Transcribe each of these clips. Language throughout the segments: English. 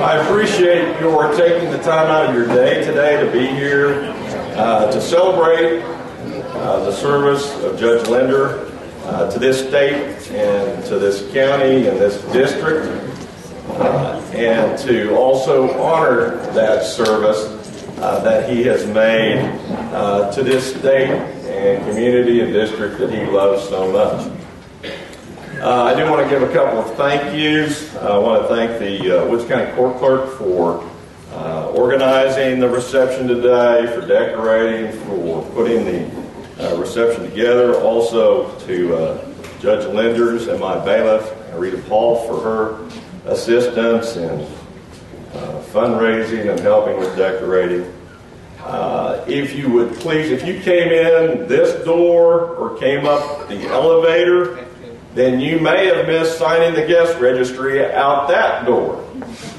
I appreciate your taking the time out of your day today to be here to celebrate the service of Judge Linder to this state and to this county and this district, and to also honor that service that he has made to this state and community and district that he loves so much. I do want to give a couple of thank yous. I want to thank the Woods County Court Clerk for organizing the reception today, for decorating, for putting the reception together. Also to Judge Linders and my bailiff, Rita Paul, for her assistance and fundraising and helping with decorating. If you would please, if you came in this door or came up the elevator, then you may have missed signing the guest registry out that door.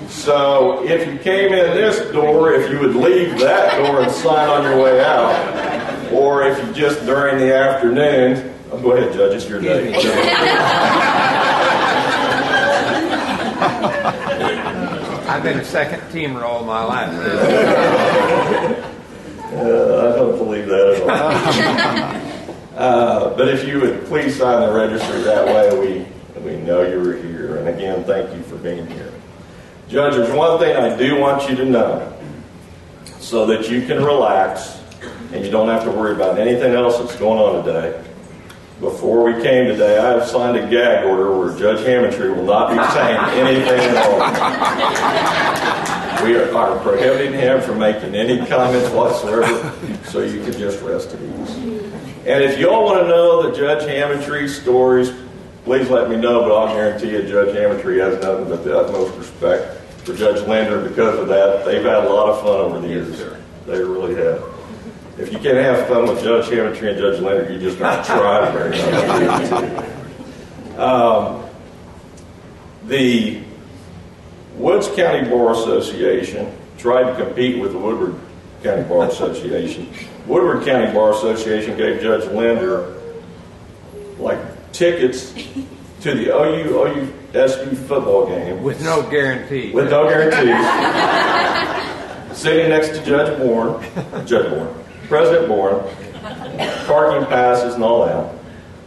So if you came in this door, if you would leave that door and sign on your way out, or if you just during the afternoon, go ahead, Judge, it's your day. I've been a second teamer all my life. I don't believe that at all. But if you would please sign the registry, that way we know you were here. And again, thank you for being here. Judge, there's one thing I do want you to know, so that you can relax and you don't have to worry about anything else that's going on today. Before we came today, I have signed a gag order where Judge Hammontree will not be saying anything at all. We are prohibiting him from making any comments whatsoever, so you can just rest at ease. And if you all want to know the Judge Hammontree stories, please let me know, but I'll guarantee you Judge Hammontree has nothing but the utmost respect for Judge Linder because of that. They've had a lot of fun over the years. They really have. If you can't have fun with Judge Hammontree and Judge Linder, you just not try very much. The Woods County Bar Association tried to compete with the Woodward County Bar Association. Woodward County Bar Association gave Judge Linder like tickets to the NWOSU football game. With no guarantee. With no guarantees. Sitting next to Judge Bourne, President Bourne, parking passes and all that.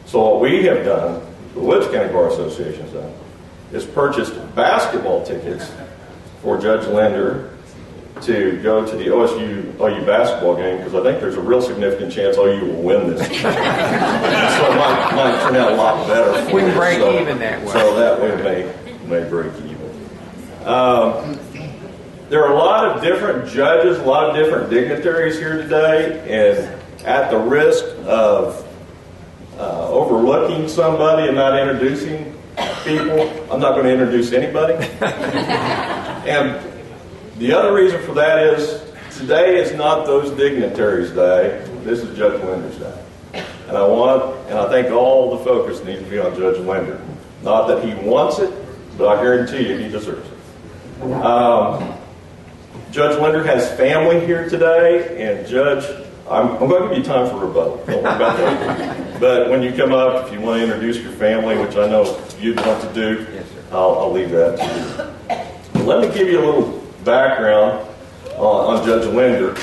So what we have done, the Woods County Bar Association has done, is purchased basketball tickets for Judge Linder to go to the OU basketball game, because I think there's a real significant chance OU will win this. So it might turn out a lot better. We can break even that way. So that way may break even. There are a lot of different judges, a lot of different dignitaries here today, and at the risk of overlooking somebody and not introducing people, I'm not going to introduce anybody. And the other reason for that is today is not those dignitaries' day. This is Judge Linder's day. And I think all the focus needs to be on Judge Linder. Not that he wants it, but I guarantee you he deserves it. Judge Linder has family here today, and Judge, I'm going to give you time for rebuttal. Don't worry about that. But when you come up, if you want to introduce your family, which I know you'd want to do, yes, sir. I'll leave that to you. Let me give you a little background on Judge Linder.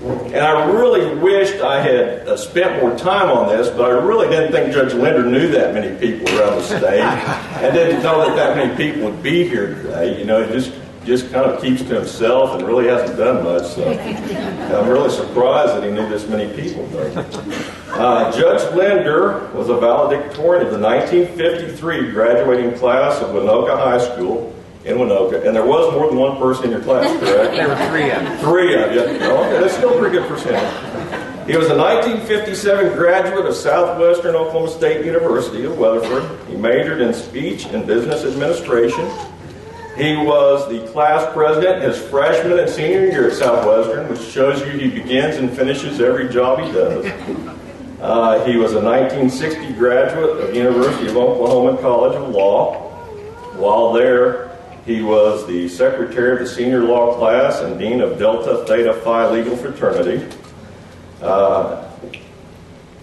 And I really wished I had spent more time on this, but I really didn't think Judge Linder knew that many people around the state. I didn't know that many people would be here today. You know, just kind of keeps to himself and really hasn't done much. So I'm really surprised that he knew this many people. Judge Linder was a valedictorian of the 1953 graduating class of Winoka High School in Winoka. And there was more than one person in your class, correct? There were three of them. Three of you. Okay, that's still a pretty good percentage. He was a 1957 graduate of Southwestern Oklahoma State University of Weatherford. He majored in speech and business administration. He was the class president his freshman and senior year at Southwestern, which shows you he begins and finishes every job he does. He was a 1960 graduate of the University of Oklahoma College of Law. While there, he was the secretary of the senior law class and dean of Delta Theta Phi legal fraternity.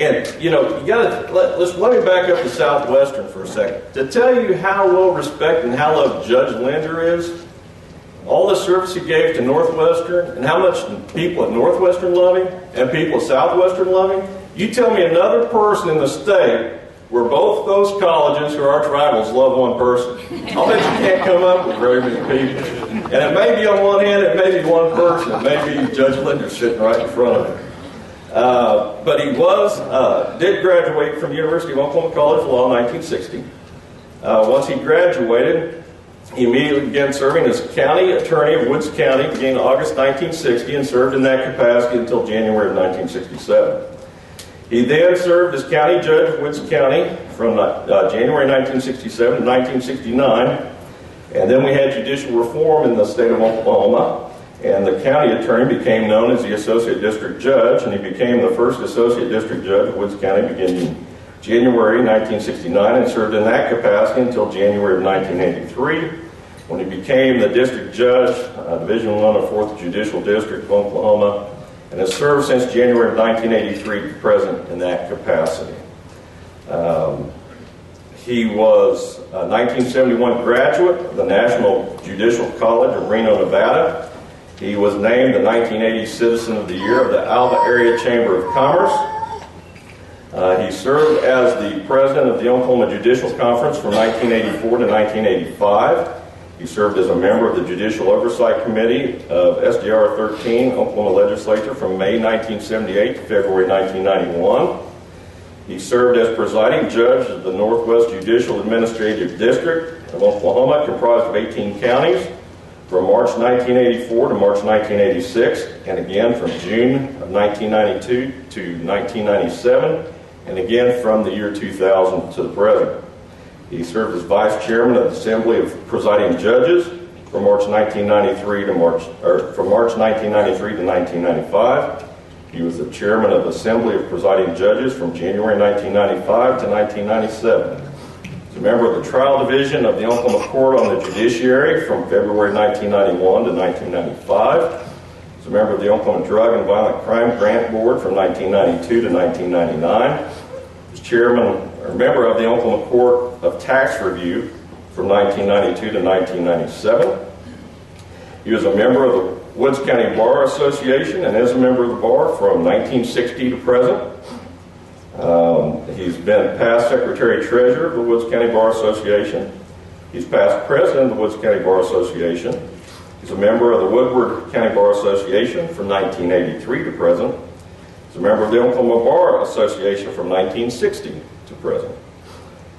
And, you know, let me back up to Southwestern for a second. To tell you how well respected and how loved Judge Linder is, all the service he gave to Northwestern, and how much people at Northwestern love him, and people at Southwestern love him. You tell me another person in the state where both those colleges who are arch rivals love one person. I'll bet you can't come up with very many people. And it may be on one hand, it may be one person. It may be Judge Linder sitting right in front of him. But he did graduate from the University of Oklahoma College of Law in 1960. Once he graduated, he immediately began serving as county attorney of Woods County beginning August 1960 and served in that capacity until January of 1967. He then served as county judge of Woods County from January 1967 to 1969. And then we had judicial reform in the state of Oklahoma, and the county attorney became known as the associate district judge, and he became the first associate district judge of Woods County beginning January 1969 and served in that capacity until January of 1983, when he became the district judge, Division I of 4th Judicial District of Oklahoma, and has served since January of 1983 to present in that capacity. He was a 1971 graduate of the National Judicial College of Reno, Nevada. He was named the 1980 Citizen of the Year of the Alva Area Chamber of Commerce. He served as the president of the Oklahoma Judicial Conference from 1984 to 1985. He served as a member of the Judicial Oversight Committee of SDR 13, Oklahoma Legislature, from May 1978 to February 1991. He served as presiding judge of the Northwest Judicial Administrative District of Oklahoma, comprised of 18 counties, from March 1984 to March 1986, and again from June of 1992 to 1997, and again from the year 2000 to the present. He served as vice chairman of the Assembly of Presiding Judges from March 1993 to March 1995. He was the chairman of the Assembly of Presiding Judges from January 1995 to 1997. He's a member of the Trial Division of the Oklahoma Court on the Judiciary from February 1991 to 1995. He's a member of the Oklahoma Drug and Violent Crime Grant Board from 1992 to 1999. He's chairman or member of the Oklahoma Court of Tax Review from 1992 to 1997. He was a member of the Woods County Bar Association and is a member of the bar from 1960 to present. He's been past Secretary-Treasurer of the Woods County Bar Association. He's past President of the Woods County Bar Association. He's a member of the Woodward County Bar Association from 1983 to present. He's a member of the Oklahoma Bar Association from 1960 to present.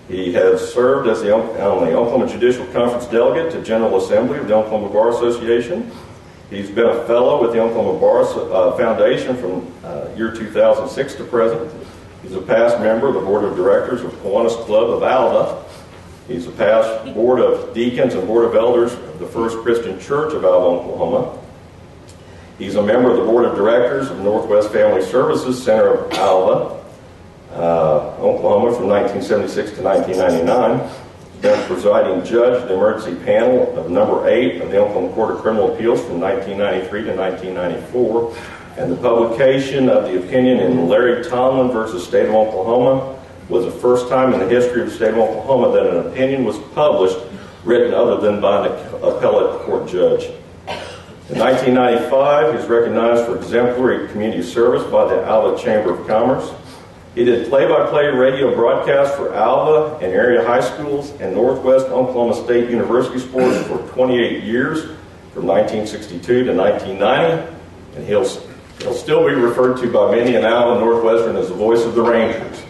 He has served as the Oklahoma Judicial Conference delegate to General Assembly of the Oklahoma Bar Association. He's been a fellow with the Oklahoma Bar Foundation from year 2006 to present. He's a past member of the Board of Directors of Kiwanis Club of Alva. He's a past Board of Deacons and Board of Elders of the First Christian Church of Alva, Oklahoma. He's a member of the Board of Directors of Northwest Family Services Center of Alva, Oklahoma from 1976 to 1999. He's been presiding judge of the emergency panel of number 8 of the Oklahoma Court of Criminal Appeals from 1993 to 1994. And the publication of the opinion in Larry Tomlin versus State of Oklahoma was the first time in the history of the state of Oklahoma that an opinion was published written other than by an appellate court judge. In 1995, he was recognized for exemplary community service by the Alva Chamber of Commerce. He did play-by-play radio broadcasts for Alva and area high schools and Northwest Oklahoma State University sports for 28 years, from 1962 to 1990, and he'll still be referred to by many in Alva and Northwestern as the voice of the Rangers.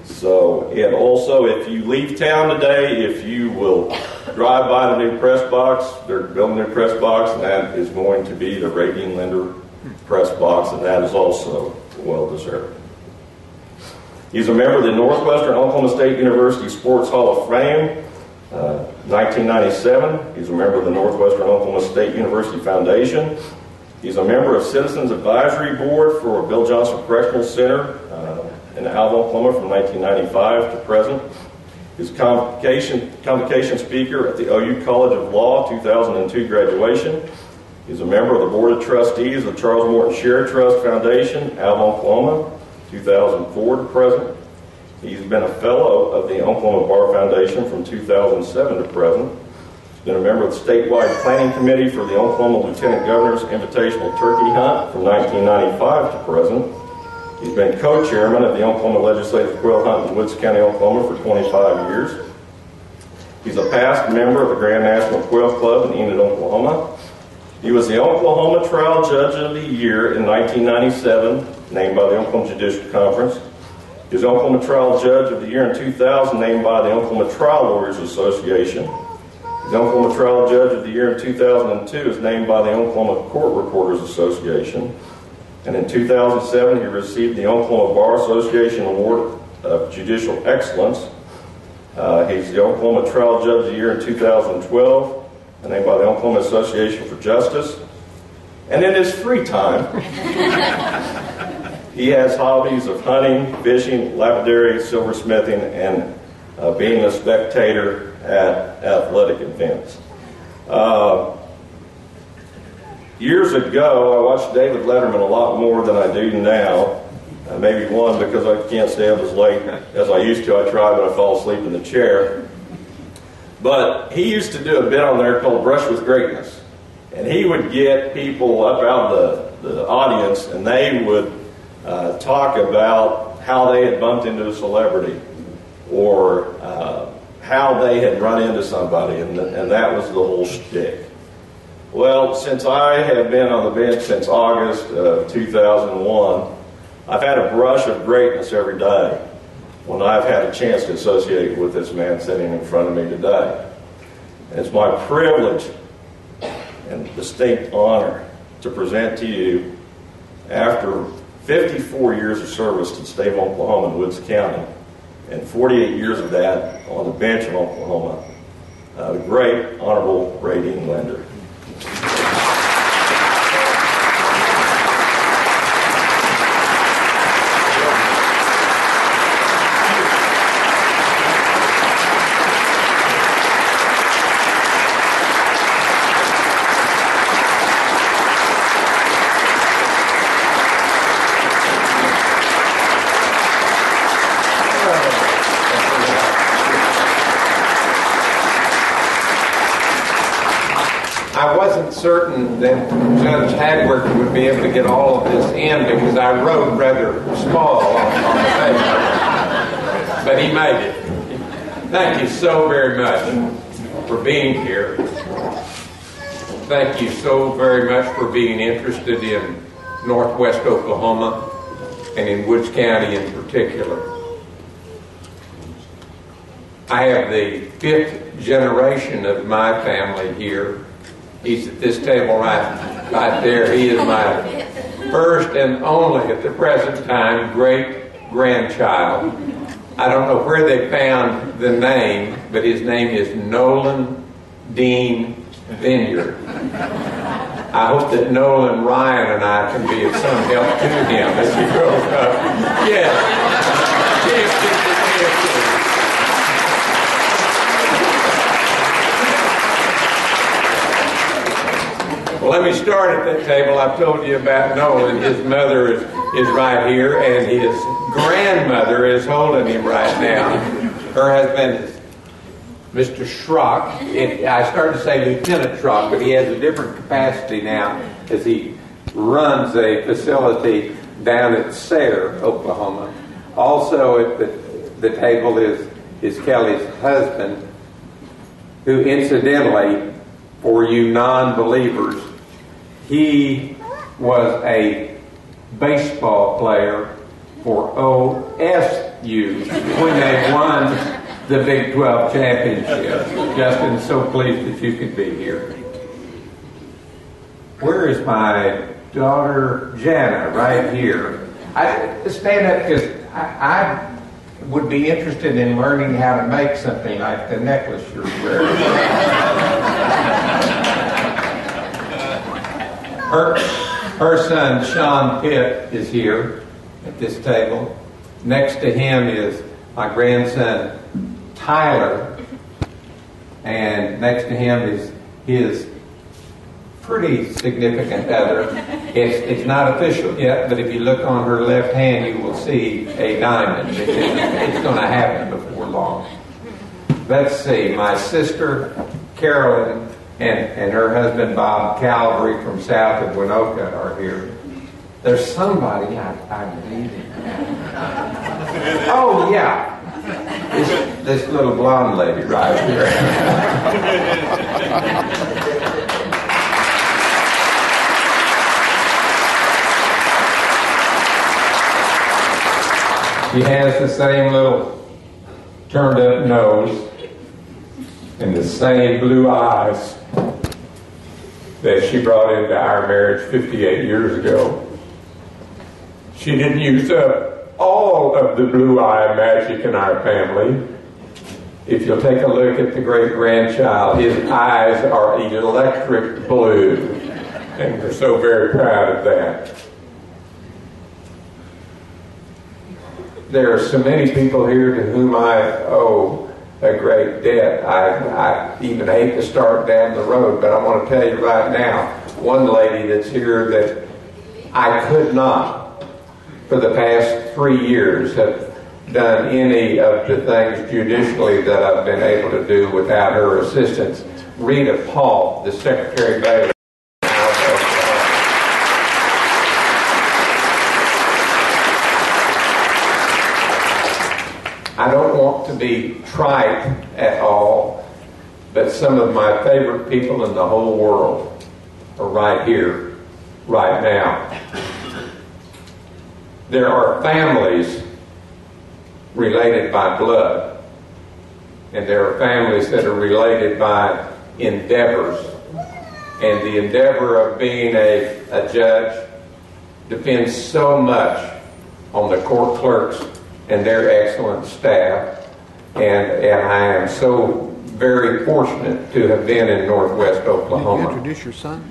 So, and also, if you leave town today, if you will drive by the new press box, they're building a new press box, and that is going to be the Dean Linder press box, and that is also well-deserved. He's a member of the Northwestern Oklahoma State University Sports Hall of Fame, 1997. He's a member of the Northwestern Oklahoma State University Foundation. He's a member of Citizens Advisory Board for Bill Johnson Correctional Center in Alva, Oklahoma from 1995 to present. He's a convocation speaker at the OU College of Law 2002 graduation. He's a member of the Board of Trustees of the Charles Morton Share Trust Foundation, Alva, Oklahoma, 2004 to present. He's been a fellow of the Oklahoma Bar Foundation from 2007 to present. He's been a member of the statewide planning committee for the Oklahoma Lieutenant Governor's Invitational Turkey Hunt from 1995 to present. He's been co-chairman of the Oklahoma Legislative Quail Hunt in Woods County, Oklahoma for 25 years. He's a past member of the Grand National Quail Club in Enid, Oklahoma. He was the Oklahoma Trial Judge of the Year in 1997, named by the Oklahoma Judicial Conference. He was Oklahoma Trial Judge of the Year in 2000, named by the Oklahoma Trial Lawyers Association. The Oklahoma Trial Judge of the Year in 2002 is named by the Oklahoma Court Reporters Association. And in 2007, he received the Oklahoma Bar Association Award of Judicial Excellence. He's the Oklahoma Trial Judge of the Year in 2012, and named by the Oklahoma Association for Justice. And in his free time, he has hobbies of hunting, fishing, lapidary, silversmithing, and being a spectator at athletic events. Years ago, I watched David Letterman a lot more than I do now. Maybe one, because I can't stay up as late as I used to. I try, but I fall asleep in the chair. But he used to do a bit on there called Brush with Greatness. And he would get people up out of the audience, and they would talk about how they had bumped into a celebrity, or how they had run into somebody, and that was the whole shtick. Well, since I have been on the bench since August of 2001, I've had a brush of greatness every day when I've had a chance to associate with this man sitting in front of me today. And it's my privilege and distinct honor to present to you, after 54 years of service to the state of Oklahoma and Woods County, and 48 years of that on the bench in Oklahoma, the great Honorable Dean Linder. I wasn't certain that Judge Hadworth would be able to get all of this in because I wrote rather small on the paper. But he made it. Thank you so very much for being here. Thank you so very much for being interested in Northwest Oklahoma and in Woods County in particular. I have the 5th generation of my family here. He's at this table right there. He is my first and only, at the present time, great-grandchild. I don't know where they found the name, but his name is Nolan Dean Vineyard. I hope that Nolan, Ryan, and I can be of some help to him as he grows up. Yes. Well, let me start at that table. I've told you about Nolan. His mother is right here, and his grandmother is holding him right now. Her husband is Mr. Schrock. I started to say Lieutenant Schrock, but he has a different capacity now as he runs a facility down at Sayre, Oklahoma. Also at the table is Kelly's husband, who incidentally, for you non-believers, he was a baseball player for OSU when they won the Big 12 championship. Justin, so pleased that you could be here. Where is my daughter Jana? Right here. I stand up because I would be interested in learning how to make something like the necklace you're wearing. Her son, Sean Pitt, is here at this table. Next to him is my grandson, Tyler. And next to him is his pretty significant other. It's not official yet, but if you look on her left hand, you will see a diamond. It's going to happen before long. Let's see, my sister, Carolyn and her husband Bob Calvary from south of Winoka are here. There's somebody I believe in. Oh yeah, this little blonde lady right here. She has the same little turned up nose and the same blue eyes that she brought into our marriage 58 years ago. She didn't use up all of the blue eye magic in our family. If you'll take a look at the great-grandchild, his eyes are electric blue, and we're so very proud of that. There are so many people here to whom I owe a great debt. I even hate to start down the road, but I want to tell you right now, one lady that's here that I could not, for the past 3 years, have done any of the things judicially that I've been able to do without her assistance. Rita Paul, the Secretary Bailey. I don't want to be trite at all, but some of my favorite people in the whole world are right here, right now. There are families related by blood, and there are families that are related by endeavors. And the endeavor of being a judge depends so much on the court clerks and their excellent staff, and I am so very fortunate to have been in Northwest Oklahoma. Can you introduce your son?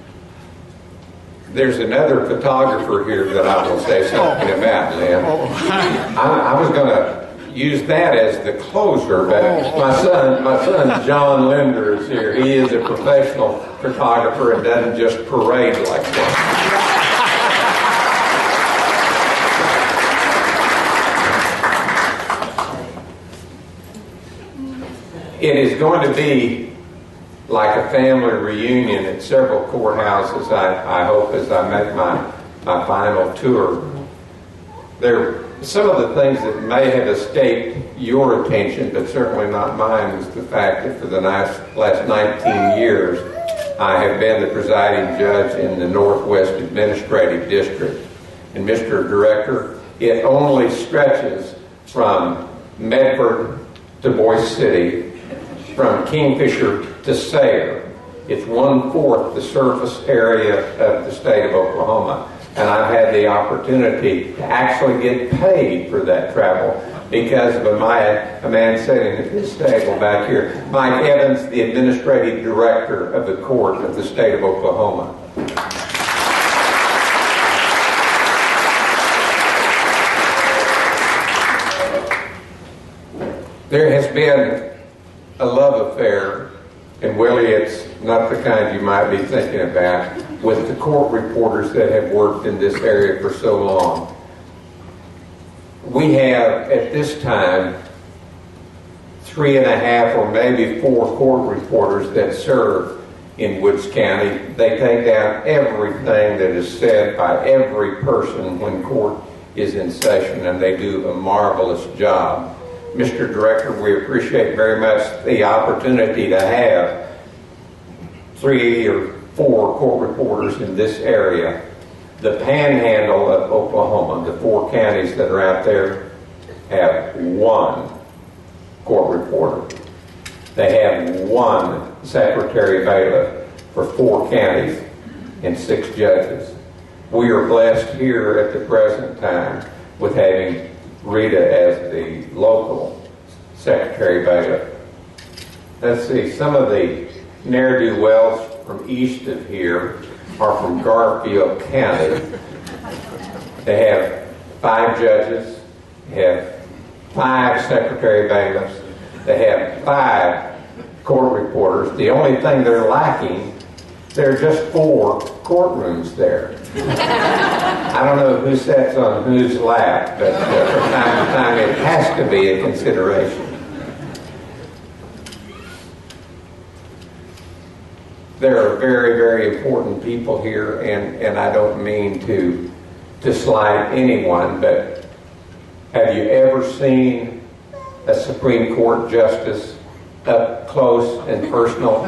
There's another photographer here that I will say something about, Lynn. I was going to use that as the closer, but my son John Linder is here. He is a professional photographer and doesn't just parade like that. It is going to be like a family reunion at several courthouses, I hope, as I make my final tour. Some of the things that may have escaped your attention, but certainly not mine, is the fact that for the last 19 years, I have been the presiding judge in the Northwest Administrative District. And Mr. Director, it only stretches from Medford to Boise City, from Kingfisher to Sayre. It's 1/4 the surface area of the state of Oklahoma. And I've had the opportunity to actually get paid for that travel because of a man sitting at this table back here, Mike Evans, the Administrative Director of the Court of the state of Oklahoma. There has been a love affair, and Willie, it's not the kind you might be thinking about, with the court reporters that have worked in this area for so long. We have, at this time, 3.5 or maybe 4 court reporters that serve in Woods County. They take down everything that is said by every person when court is in session, and they do a marvelous job. Mr. Director, we appreciate very much the opportunity to have 3 or 4 court reporters in this area. The panhandle of Oklahoma, the 4 counties that are out there, have 1 court reporter. They have 1 secretary bailiff for 4 counties and 6 judges. We are blessed here at the present time with having Rita as the local secretary bailiff. Let's see, some of the ne'er-do-wells from east of here are from Garfield County. They have 5 judges, they have 5 secretary bailiffs, they have 5 court reporters. The only thing they're lacking, there are just 4 courtrooms there. I don't know who sits on whose lap, but from time to time it has to be a consideration. there are very, very important people here, and I don't mean to slight anyone, but have you ever seen a Supreme Court justice up close and personal?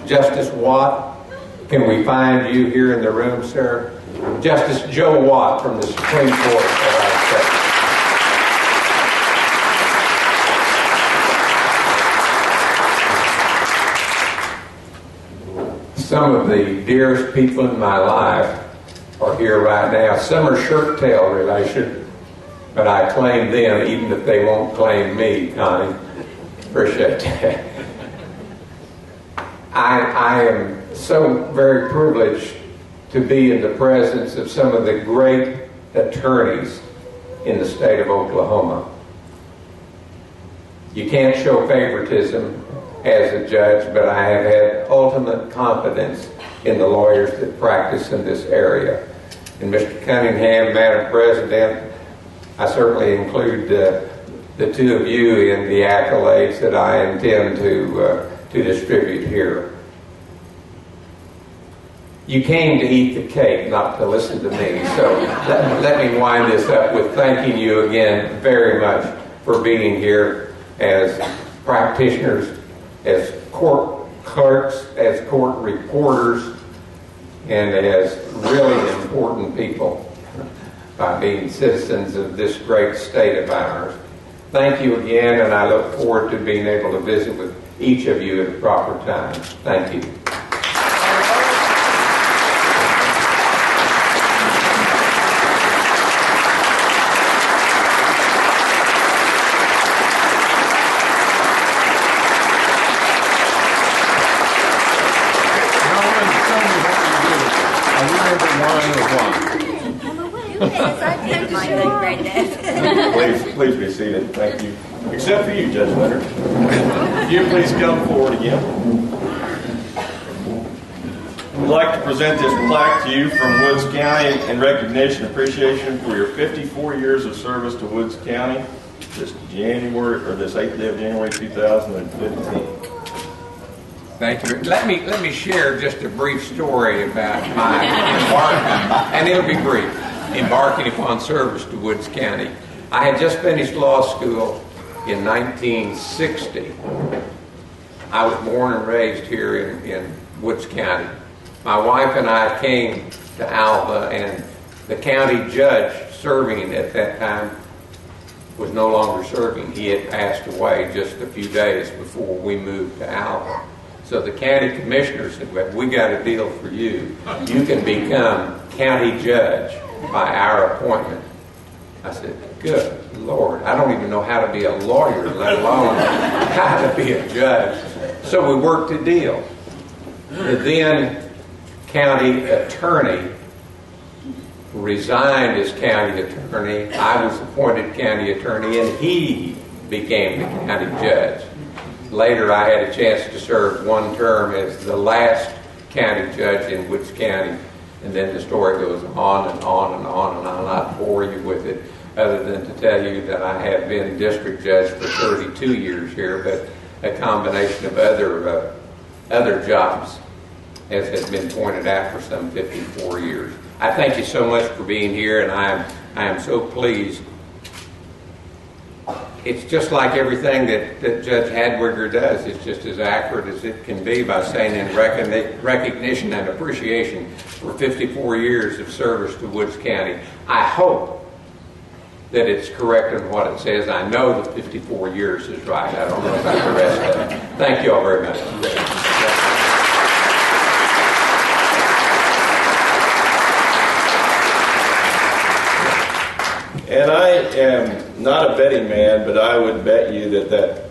Justice Watt, can we find you here in the room, sir? Justice Joe Watt from the Supreme Court of our state. Some of the dearest people in my life are here right now. Some are shirt tail relation, but I claim them even if they won't claim me, Connie. Appreciate that. I am so very privileged to be in the presence of some of the great attorneys in the state of Oklahoma. You can't show favoritism as a judge, but I have had ultimate confidence in the lawyers that practice in this area. And Mr. Cunningham, Madam President, I certainly include the two of you in the accolades that I intend to distribute here. You came to eat the cake, not to listen to me. So let me wind this up with thanking you again very much for being here as practitioners, as court clerks, as court reporters, and as really important people by being citizens of this great state of ours. Thank you again, and I look forward to being able to visit with each of you at a proper time. Thank you. Please be seated. Thank you. Except for you, Judge Linder. You please come forward again. We'd like to present this plaque to you from Woods County in recognition and appreciation for your 54 years of service to Woods County this 8th day of January 2015. Thank you. Let me share just a brief story about my embarking, and it'll be brief, embarking upon service to Woods County. I had just finished law school in 1960. I was born and raised here in Woods County. My wife and I came to Alva, and the county judge serving at that time was no longer serving. He had passed away just a few days before we moved to Alva. So the county commissioner said, well, we got a deal for you. You can become county judge by our appointment. I said, good Lord, I don't even know how to be a lawyer, let alone how to be a judge. So we worked a deal. The then county attorney resigned as county attorney. I was appointed county attorney, and he became the county judge. Later, I had a chance to serve one term as the last county judge in Woods County. And then the story goes on and on and on, and I'll not bore you with it other than to tell you that I have been district judge for 32 years here, but a combination of other jobs, as has been pointed out, for some 54 years. I thank you so much for being here, and I am so pleased. It's just like everything that Judge Hadwiger does. It's just as accurate as it can be by saying in recognition and appreciation for 54 years of service to Woods County. I hope that it's correct in what it says. I know that 54 years is right. I don't know about the rest of it. Thank you all very much. And I am not a betting man, but I would bet you that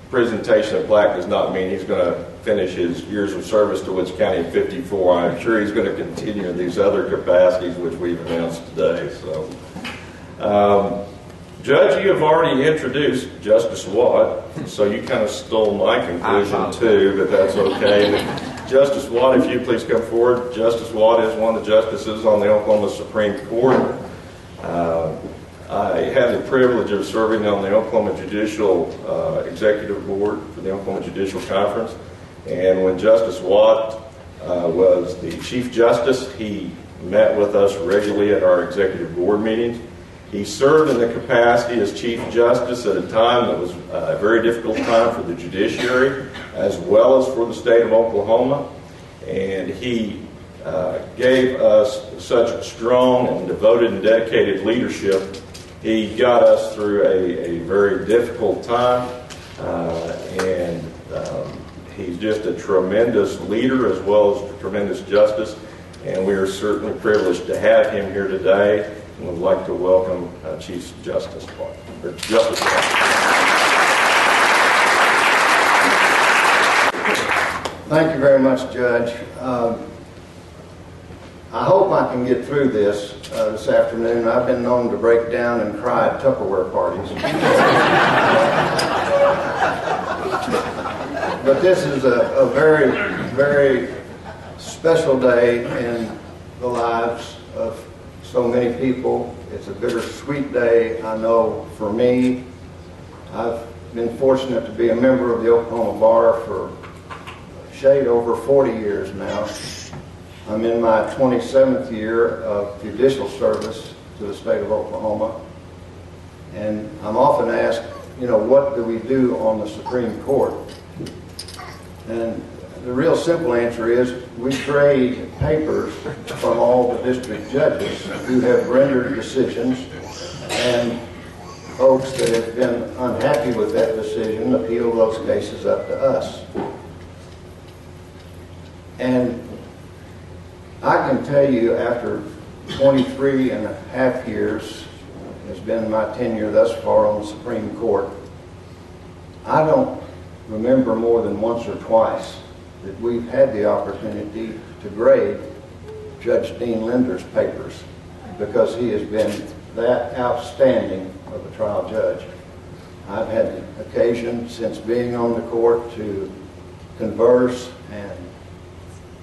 presentation of plaque does not mean he's going to finish his years of service to Woods County at 54. I'm sure he's going to continue in these other capacities which we've announced today. So, Judge, you have already introduced Justice Watt, so you kind of stole my conclusion too, but that's okay. Justice Watt, if you please come forward. Justice Watt is one of the justices on the Oklahoma Supreme Court. I had the privilege of serving on the Oklahoma Judicial Executive Board for the Oklahoma Judicial Conference, And when Justice Watt was the Chief Justice, he met with us regularly at our executive board meetings. He served in the capacity as Chief Justice at a time that was a very difficult time for the judiciary as well as for the state of Oklahoma. And he gave us such strong and devoted and dedicated leadership. He got us through a very difficult time, and he's just a tremendous leader as well as a tremendous justice, and we are certainly privileged to have him here today, and would like to welcome Chief Justice Watt. Thank you very much, Judge. I hope I can get through this afternoon. I've been known to break down and cry at Tupperware parties. But this is a very, very special day in the lives of so many people. It's a bittersweet day, I know, for me. I've been fortunate to be a member of the Oklahoma Bar for shade over 40 years now. I'm in my 27th year of judicial service to the state of Oklahoma. And I'm often asked, what do we do on the Supreme Court? And the real simple answer is we grade papers from all the district judges who have rendered decisions, and folks that have been unhappy with that decision appeal those cases up to us. And I can tell you, after 23 and a half years has been my tenure thus far on the Supreme Court, I don't remember more than once or twice that we've had the opportunity to grade Judge Dean Linder's papers, because he has been that outstanding of a trial judge. I've had the occasion since being on the court to converse and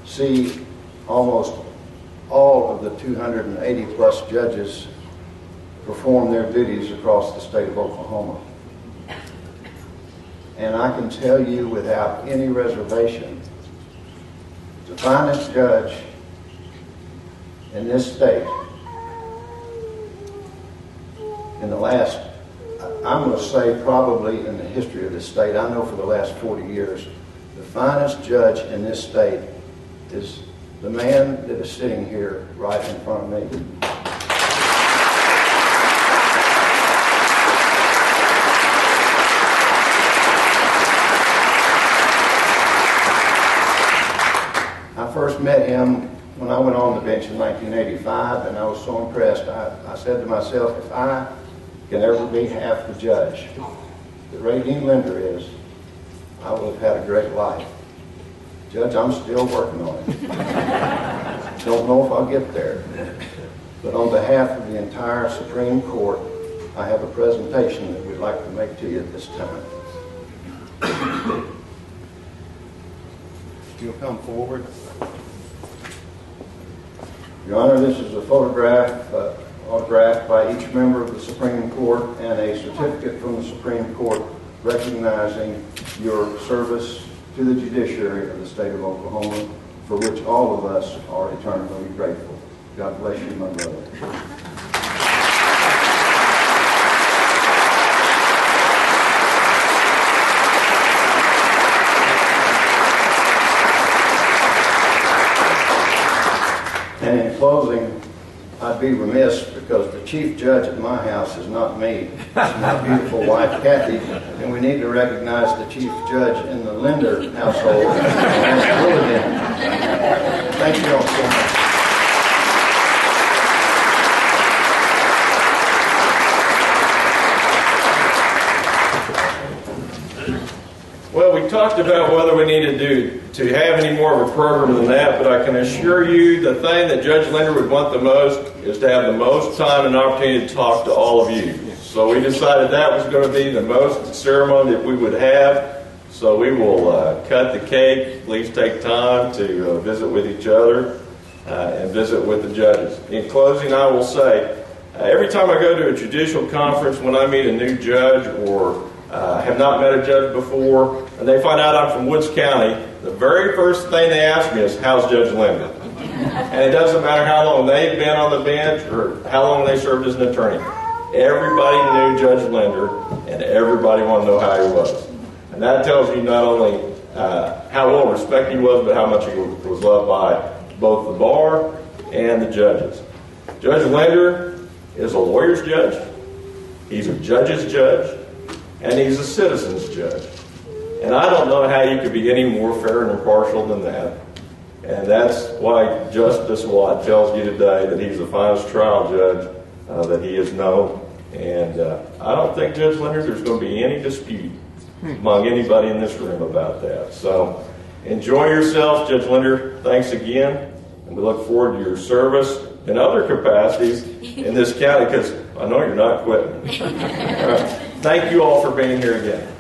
see almost all of the 280 plus judges perform their duties across the state of Oklahoma. And I can tell you without any reservation, the finest judge in this state in the last, I'm going to say probably in the history of this state, I know for the last 40 years, the finest judge in this state is the man that is sitting here right in front of me. I first met him when I went on the bench in 1985, and I was so impressed. I said to myself, if I can ever be half the judge that Dean Linder is, I will have had a great life. Judge, I'm still working on it. Don't know if I'll get there. But on behalf of the entire Supreme Court, I have a presentation that we'd like to make to you at this time. If you'll come forward. Your Honor, this is a photograph autographed by each member of the Supreme Court and a certificate from the Supreme Court recognizing your service to the judiciary of the state of Oklahoma, for which all of us are eternally grateful. God bless you, my brother. And in closing, I'd be remiss, because the chief judge at my house is not me. It's my beautiful wife, Kathy, and we need to recognize the chief judge in the Linder household. Thank you all so much. Well, we talked about whether we needed to have any more of a program than that, but I can assure you the thing that Judge Linder would want the most is to have the most time and opportunity to talk to all of you. So we decided that was going to be the most ceremony that we would have. So we will cut the cake. Please take time to visit with each other and visit with the judges. In closing, I will say, every time I go to a judicial conference, when I meet a new judge or have not met a judge before, and they find out I'm from Woods County, the very first thing they ask me is, how's Judge Linder? And it doesn't matter how long they've been on the bench or how long they served as an attorney. Everybody knew Judge Linder, and everybody wanted to know how he was. And that tells you not only how well respected he was, but how much he was loved by both the bar and the judges. Judge Linder is a lawyer's judge, he's a judge's judge, and he's a citizen's judge. And I don't know how you could be any more fair and impartial than that. And that's why Justice Watt tells you today that he's the finest trial judge that he has known. And I don't think, Judge Linder, there's going to be any dispute among anybody in this room about that. So enjoy yourself, Judge Linder. Thanks again. And we look forward to your service in other capacities in this county, because I know you're not quitting. All right. Thank you all for being here again.